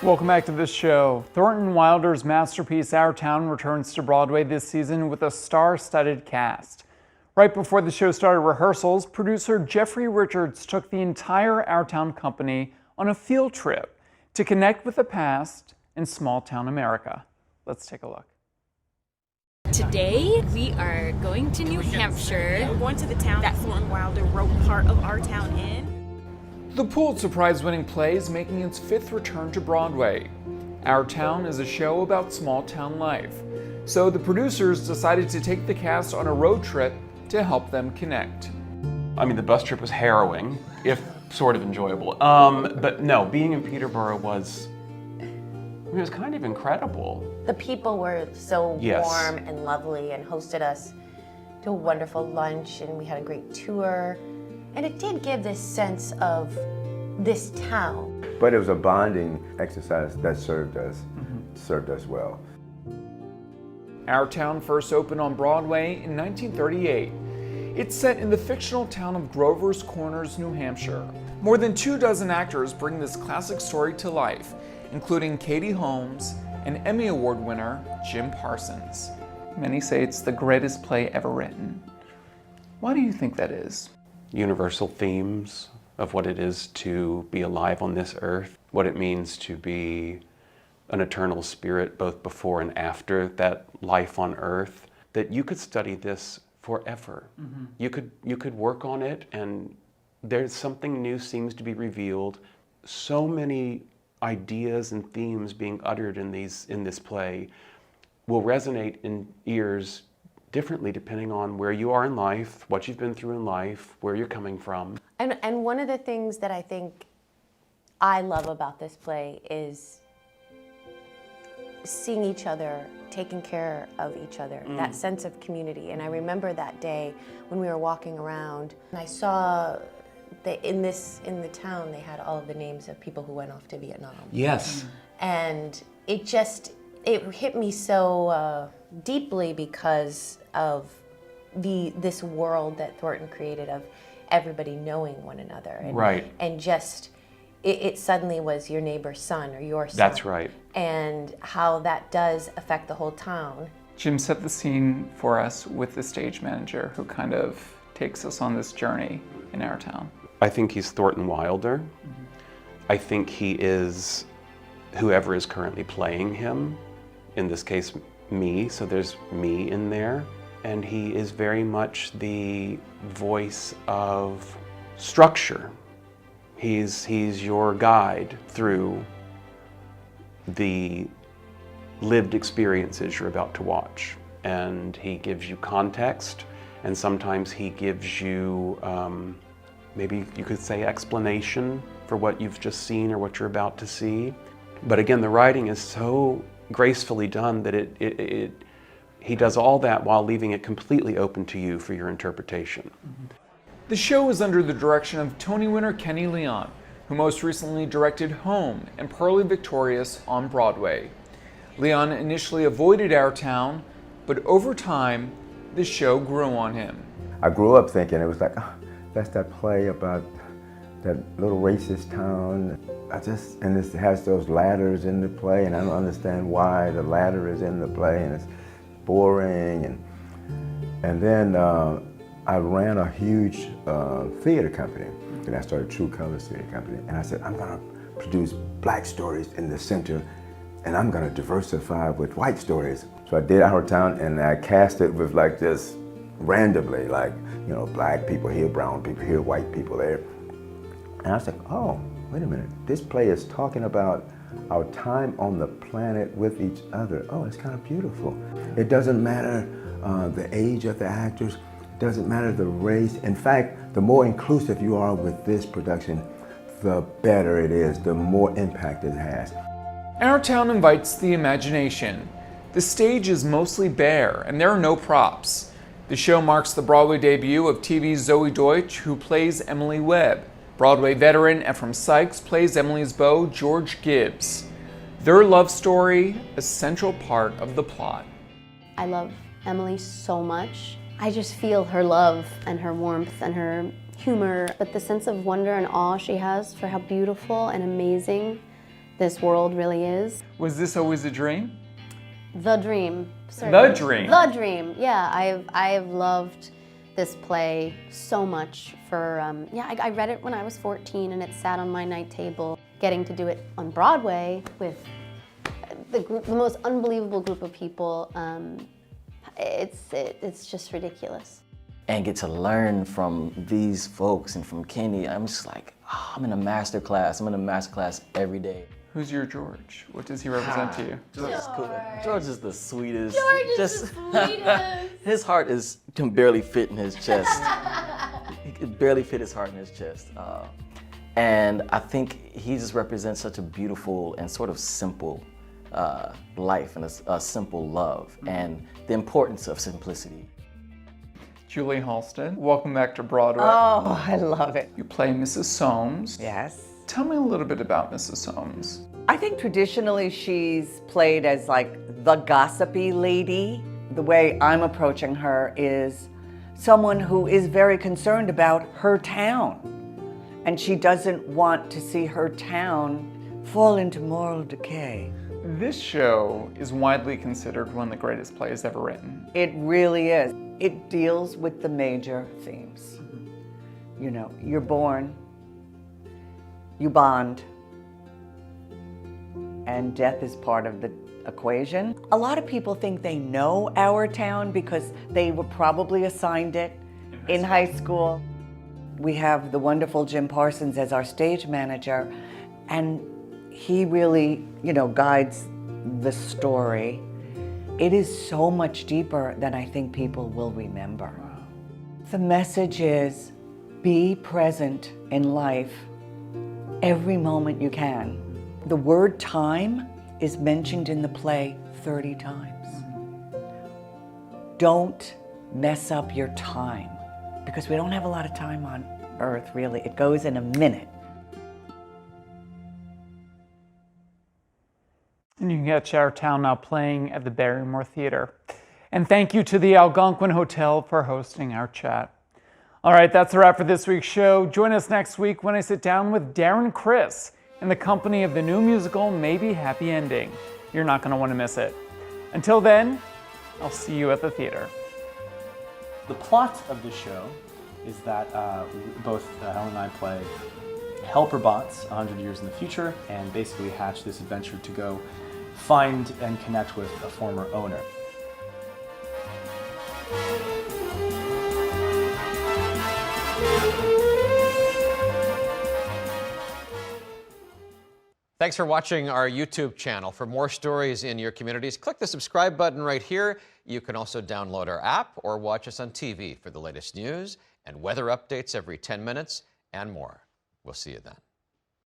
Welcome back to the show. Thornton Wilder's masterpiece, Our Town, returns to Broadway this season with a star-studded cast. Right before the show started rehearsals, producer Jeffrey Richards took the entire Our Town company on a field trip to connect with the past in small-town America. Let's take a look. Today, we are going to New Hampshire. We're going to the town that Thornton Wilder wrote part of Our Town in. The Pulitzer Prize-winning play is making its 5th return to Broadway. Our Town is a show about small-town life. So the producers decided to take the cast on a road trip to help them connect. I mean, the bus trip was harrowing, if sort of enjoyable. But no, being in Peterborough was kind of incredible. The people were so warm and lovely and hosted us to a wonderful lunch, and we had a great tour. And it did give this sense of this town. But it was a bonding exercise that served us well. Our Town first opened on Broadway in 1938. It's set in the fictional town of Grover's Corners, New Hampshire. More than 24 actors bring this classic story to life, including Katie Holmes and Emmy Award winner Jim Parsons. Many say it's the greatest play ever written. Why do you think that is? Universal themes of what it is to be alive on this earth, what it means to be an eternal spirit both before and after that life on earth, that you could study this forever. You could work on it, and there's something new seems to be revealed. So many ideas and themes being uttered in this play will resonate in ears differently depending on where you are in life, what you've been through in life, where you're coming from. And one of the things that I think I love about this play is seeing each other, taking care of each other, that sense of community. And I remember that day when we were walking around, and I saw that in the town they had all of the names of people who went off to Vietnam. Yes. And it hit me so deeply because of this world that Thornton created of everybody knowing one another. And, right. And just, it suddenly was your neighbor's son or your son. That's right. And how that does affect the whole town. Jim set the scene for us with the stage manager who kind of takes us on this journey in Our Town. I think he's Thornton Wilder. I think he is whoever is currently playing him, in this case me, so there's me in there. And he is very much the voice of structure. He's your guide through the lived experiences you're about to watch. And he gives you context, and sometimes he gives you, maybe you could say, explanation for what you've just seen or what you're about to see. But again, the writing is so gracefully done that he does all that while leaving it completely open to you for your interpretation. The show is under the direction of Tony winner Kenny Leon, who most recently directed Home and Pearly Victorious on Broadway. Leon initially avoided Our Town, but over time, the show grew on him. I grew up thinking it was like, oh, that's that play about that little racist town. And this has those ladders in the play, and I don't understand why the ladder is in the play, and it's boring. And then I ran a huge theater company, and I started True Colors Theater Company, and I said, I'm gonna produce black stories in the center, and I'm gonna diversify with white stories. So I did Our Town, and I cast it with like just randomly, like, you know, black people here, brown people here, white people there. And I was like, oh, wait a minute, this play is talking about our time on the planet with each other. Oh, it's kind of beautiful. It doesn't matter the age of the actors, it doesn't matter the race. In fact, the more inclusive you are with this production, the better it is, the more impact it has. Our Town invites the imagination. The stage is mostly bare, and there are no props. The show marks the Broadway debut of TV's Zoey Deutch, who plays Emily Webb. Broadway veteran Ephraim Sykes plays Emily's beau, George Gibbs. Their love story, a central part of the plot. I love Emily so much. I just feel her love and her warmth and her humor, but the sense of wonder and awe she has for how beautiful and amazing this world really is. Was this always a dream? The dream, certainly. The dream? The dream, yeah. I have loved this play so much for, I read it when I was 14 and it sat on my night table. Getting to do it on Broadway with the most unbelievable group of people, it's just ridiculous. And get to learn from these folks and from Kenny, I'm just like, oh, I'm in a master class. I'm in a master class every day. Who's your George? What does he represent to you? George is cool. George is the sweetest. George is the sweetest. His heart can barely fit in his chest. He could barely fit his heart in his chest. And I think he just represents such a beautiful and sort of simple life and a simple love and the importance of simplicity. Julie Halston, welcome back to Broadway. Oh, I love it. You play Mrs. Soames. Yes. Tell me a little bit about Mrs. Soames. I think traditionally she's played as like the gossipy lady. The way I'm approaching her is someone who is very concerned about her town. And she doesn't want to see her town fall into moral decay. This show is widely considered one of the greatest plays ever written. It really is. It deals with the major themes. You know, you're born, you bond, and death is part of the equation. A lot of people think they know our town because they were probably assigned it in high school. We have the wonderful Jim Parsons as our stage manager, and he really, guides the story. It is so much deeper than I think people will remember. The message is, be present in life every moment you can. The word time is mentioned in the play 30 times. Don't mess up your time, because we don't have a lot of time on earth, really. It goes in a minute. And you can catch Our Town now playing at the Barrymore Theater. And thank you to the Algonquin Hotel for hosting our chat. All right, that's a wrap for this week's show. Join us next week when I sit down with Darren Criss in the company of the new musical, Maybe Happy Ending. You're not going to want to miss it. Until then, I'll see you at the theater. The plot of the show is that both Helen and I play helper bots 100 years in the future and basically hatch this adventure to go find and connect with a former owner. Thanks for watching our YouTube channel. For more stories in your communities, click the subscribe button right here. You can also download our app or watch us on TV for the latest news and weather updates every 10 minutes and more. We'll see you then.